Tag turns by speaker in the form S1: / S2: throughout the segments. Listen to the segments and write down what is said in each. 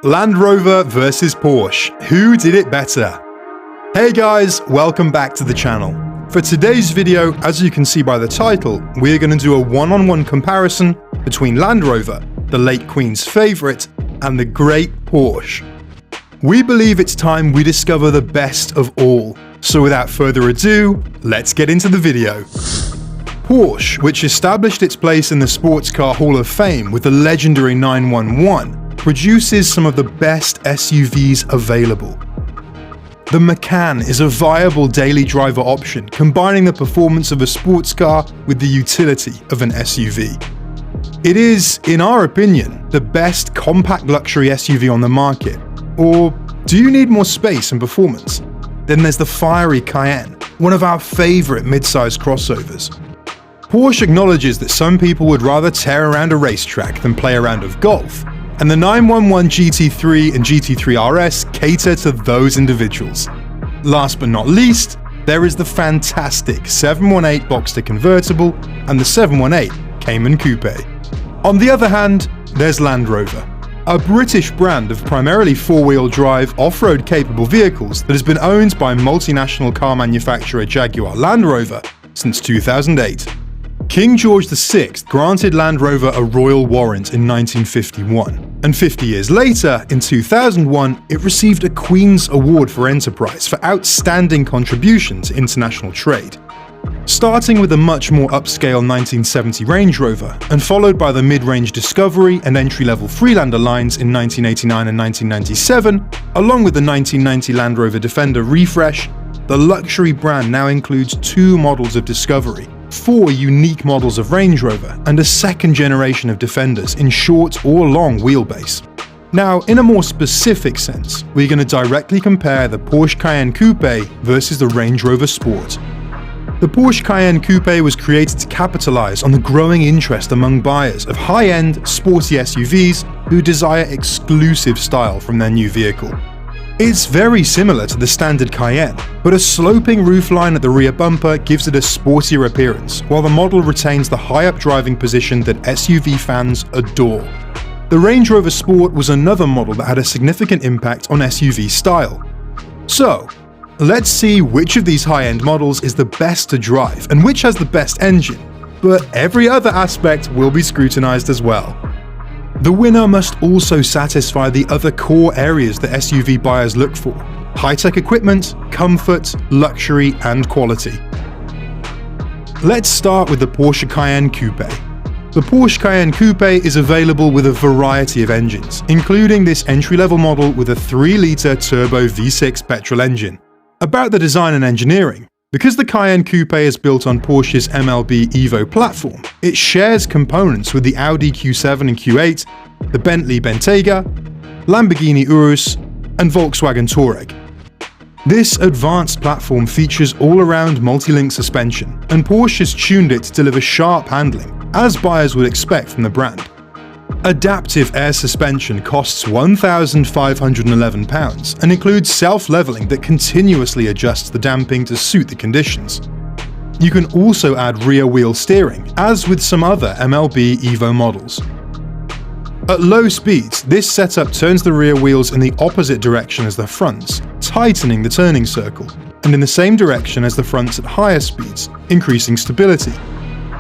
S1: Land Rover versus Porsche. Who did it better? Hey guys, welcome back to the channel. For today's video, as you can see by the title, we're going to do a one-on-one comparison between Land Rover, the late Queen's favourite, and the great Porsche. We believe it's time we discover the best of all. So without further ado, let's get into the video. Porsche, which established its place in the Sports Car Hall of Fame with the legendary 911, produces some of the best SUVs available. The Macan is a viable daily driver option, combining the performance of a sports car with the utility of an SUV. It is, in our opinion, the best compact luxury SUV on the market. Or do you need more space and performance? Then there's the fiery Cayenne, one of our favourite mid-size crossovers. Porsche acknowledges that some people would rather tear around a racetrack than play a round of golf, and the 911 GT3 and GT3 RS cater to those individuals. Last but not least, there is the fantastic 718 Boxster convertible and the 718 Cayenne Coupe. On the other hand, there's Land Rover, a British brand of primarily four-wheel drive, off-road capable vehicles that has been owned by multinational car manufacturer Jaguar Land Rover since 2008. King George VI granted Land Rover a royal warrant in 1951, and 50 years later, in 2001, it received a Queen's Award for Enterprise for outstanding contribution to international trade. Starting with the much more upscale 1970 Range Rover, and followed by the mid-range Discovery and entry-level Freelander lines in 1989 and 1997, along with the 1990 Land Rover Defender refresh, the luxury brand now includes two models of Discovery, four unique models of Range Rover, and a second generation of Defenders in short or long wheelbase. Now, in a more specific sense, we're going to directly compare the Porsche Cayenne Coupe versus the Range Rover Sport. The Porsche Cayenne Coupe was created to capitalize on the growing interest among buyers of high-end, sporty SUVs who desire exclusive style from their new vehicle. It's very similar to the standard Cayenne, but a sloping roofline at the rear bumper gives it a sportier appearance, while the model retains the high-up driving position that SUV fans adore. The Range Rover Sport was another model that had a significant impact on SUV style. So, let's see which of these high-end models is the best to drive and which has the best engine, but every other aspect will be scrutinized as well. The winner must also satisfy the other core areas that SUV buyers look for: high-tech equipment, comfort, luxury, and quality. Let's start with the Porsche Cayenne Coupe. The Porsche Cayenne Coupe is available with a variety of engines, including this entry-level model with a 3-litre turbo V6 petrol engine. About the design and engineering. Because the Cayenne Coupe is built on Porsche's MLB Evo platform, it shares components with the Audi Q7 and Q8, the Bentley Bentayga, Lamborghini Urus, and Volkswagen Touareg. This advanced platform features all-around multi-link suspension, and Porsche has tuned it to deliver sharp handling, as buyers would expect from the brand. Adaptive air suspension costs £1,511 and includes self-leveling that continuously adjusts the damping to suit the conditions. You can also add rear-wheel steering, as with some other MLB Evo models. At low speeds, this setup turns the rear wheels in the opposite direction as the fronts, tightening the turning circle, and in the same direction as the fronts at higher speeds, increasing stability.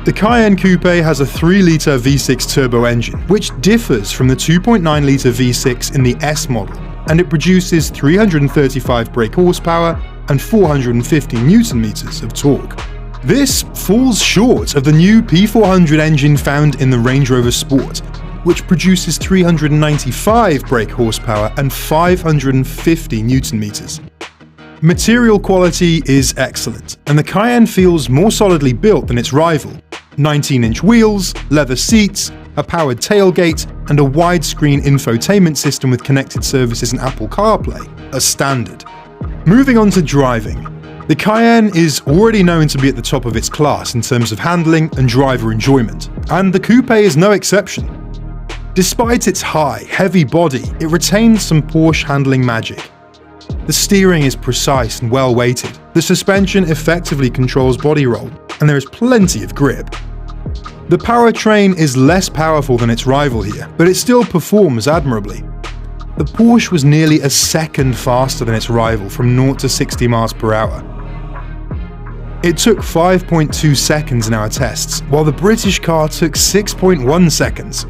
S1: The Cayenne Coupe has a 3-litre V6 turbo engine, which differs from the 2.9-litre V6 in the S model, and it produces 335 brake horsepower and 450 Nm of torque. This falls short of the new P400 engine found in the Range Rover Sport, which produces 395 brake horsepower and 550 Nm. Material quality is excellent, and the Cayenne feels more solidly built than its rival. 19-inch wheels, leather seats, a powered tailgate, and a widescreen infotainment system with connected services and Apple CarPlay are standard. Moving on to driving. The Cayenne is already known to be at the top of its class in terms of handling and driver enjoyment, and the Coupe is no exception. Despite its high, heavy body, it retains some Porsche handling magic. The steering is precise and well-weighted, the suspension effectively controls body roll, and there is plenty of grip. The powertrain is less powerful than its rival here, but it still performs admirably. the Porsche was nearly a second faster than its rival from 0 to 60 miles per hour. It took 5.2 seconds in our tests, while the British car took 6.1 seconds.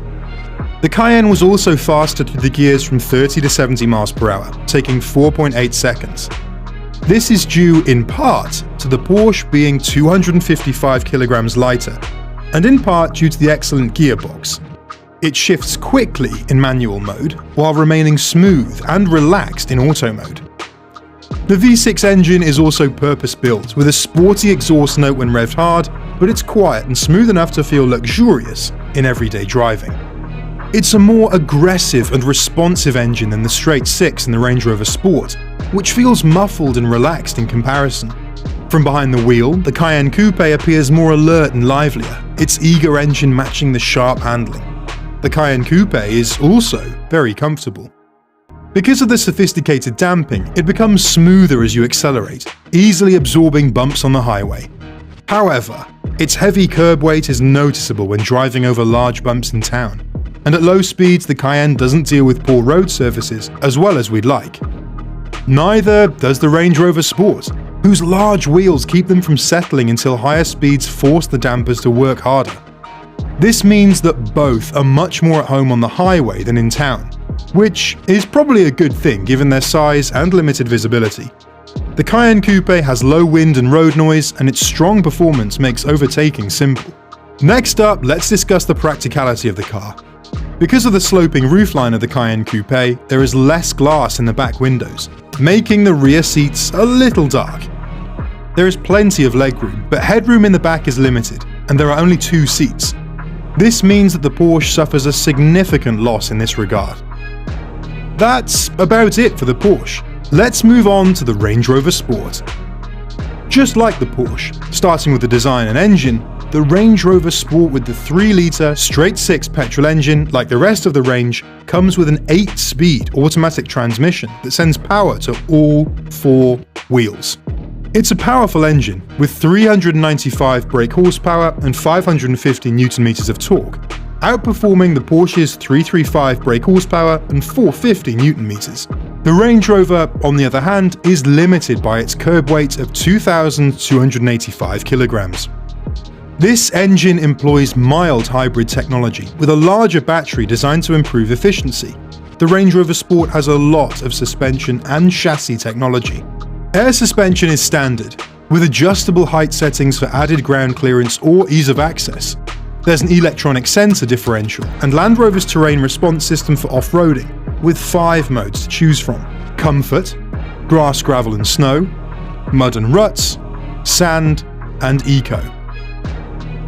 S1: The Cayenne was also faster through the gears from 30 to 70 miles per hour, taking 4.8 seconds. This is due in part to the Porsche being 255 kilograms lighter, and in part due to the excellent gearbox. It shifts quickly in manual mode, while remaining smooth and relaxed in auto mode. The V6 engine is also purpose-built, with a sporty exhaust note when revved hard, but it's quiet and smooth enough to feel luxurious in everyday driving. It's a more aggressive and responsive engine than the straight 6 in the Range Rover Sport, which feels muffled and relaxed in comparison. From behind the wheel, the Cayenne Coupe appears more alert and livelier, its eager engine matching the sharp handling. The Cayenne Coupe is also very comfortable. Because of the sophisticated damping, it becomes smoother as you accelerate, easily absorbing bumps on the highway. However, its heavy curb weight is noticeable when driving over large bumps in town, and at low speeds the Cayenne doesn't deal with poor road surfaces as well as we'd like. Neither does the Range Rover Sport, whose large wheels keep them from settling until higher speeds force the dampers to work harder. This means that both are much more at home on the highway than in town, which is probably a good thing given their size and limited visibility. The Cayenne Coupe has low wind and road noise, and its strong performance makes overtaking simple. Next up, let's discuss the practicality of the car. Because of the sloping roofline of the Cayenne Coupe, there is less glass in the back windows, making the rear seats a little dark. There is plenty of legroom, but headroom in the back is limited, and there are only 2 seats. This means that the Porsche suffers a significant loss in this regard. That's about it for the Porsche. Let's move on to the Range Rover Sport. Just like the Porsche, starting with the design and engine, the Range Rover Sport with the 3-litre straight-6 petrol engine, like the rest of the range, comes with an 8-speed automatic transmission that sends power to all 4 wheels. It's a powerful engine with 395 brake horsepower and 550 Nm of torque, outperforming the Porsche's 335 brake horsepower and 450 Nm. The Range Rover, on the other hand, is limited by its curb weight of 2,285 kilograms. This engine employs mild hybrid technology with a larger battery designed to improve efficiency. The Range Rover Sport has a lot of suspension and chassis technology. Air suspension is standard, with adjustable height settings for added ground clearance or ease of access. There's an electronic sensor differential and Land Rover's terrain response system for off-roading, with 5 modes to choose from: comfort, grass, gravel and snow, mud and ruts, sand, and eco.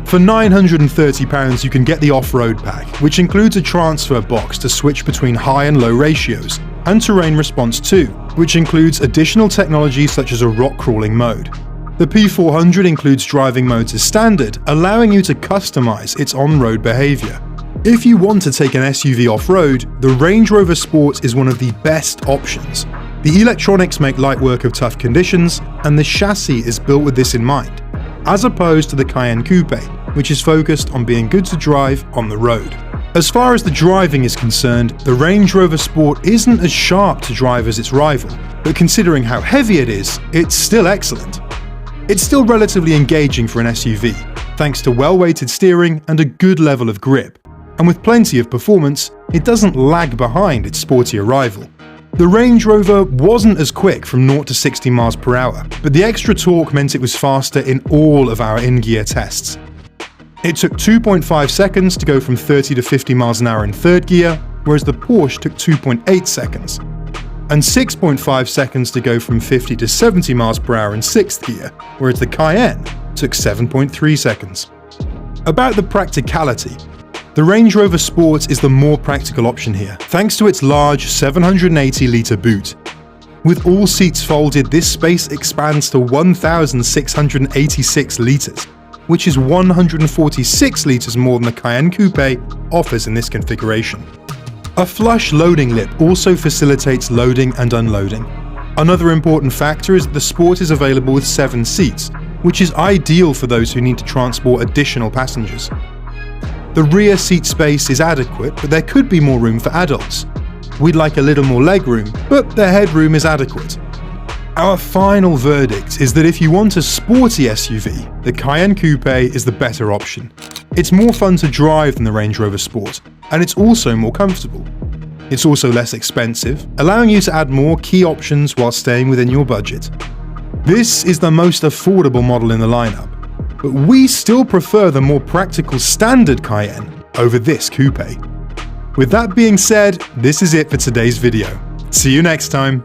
S1: For £930 you can get the off-road pack, which includes a transfer box to switch between high and low ratios, and terrain response too, which includes additional technology such as a rock crawling mode. The P400 includes driving modes as standard, allowing you to customize its on-road behavior. If you want to take an SUV off-road, the Range Rover Sport is one of the best options. The electronics make light work of tough conditions, and the chassis is built with this in mind, as opposed to the Cayenne Coupe, which is focused on being good to drive on the road. As far as the driving is concerned, the Range Rover Sport isn't as sharp to drive as its rival, but considering how heavy it is, it's still excellent. It's still relatively engaging for an SUV, thanks to well-weighted steering and a good level of grip, and with plenty of performance, it doesn't lag behind its sportier rival. The Range Rover wasn't as quick from 0 to 60 miles per hour, but the extra torque meant it was faster in all of our in-gear tests. It took 2.5 seconds to go from 30 to 50 miles an hour in 3rd gear, whereas the Porsche took 2.8 seconds, and 6.5 seconds to go from 50 to 70 miles per hour in 6th gear, whereas the Cayenne took 7.3 seconds. About the practicality, the Range Rover Sport is the more practical option here, thanks to its large 780-litre boot. With all seats folded, this space expands to 1,686 litres, which is 146 litres more than the Cayenne Coupe offers in this configuration. A flush loading lip also facilitates loading and unloading. Another important factor is that the Sport is available with 7 seats, which is ideal for those who need to transport additional passengers. The rear seat space is adequate, but there could be more room for adults. We'd like a little more legroom, but the headroom is adequate. Our final verdict is that if you want a sporty SUV, the Cayenne Coupe is the better option. It's more fun to drive than the Range Rover Sport, and it's also more comfortable. It's also less expensive, allowing you to add more key options while staying within your budget. This is the most affordable model in the lineup, but we still prefer the more practical standard Cayenne over this coupe. With that being said, this is it for today's video. See you next time.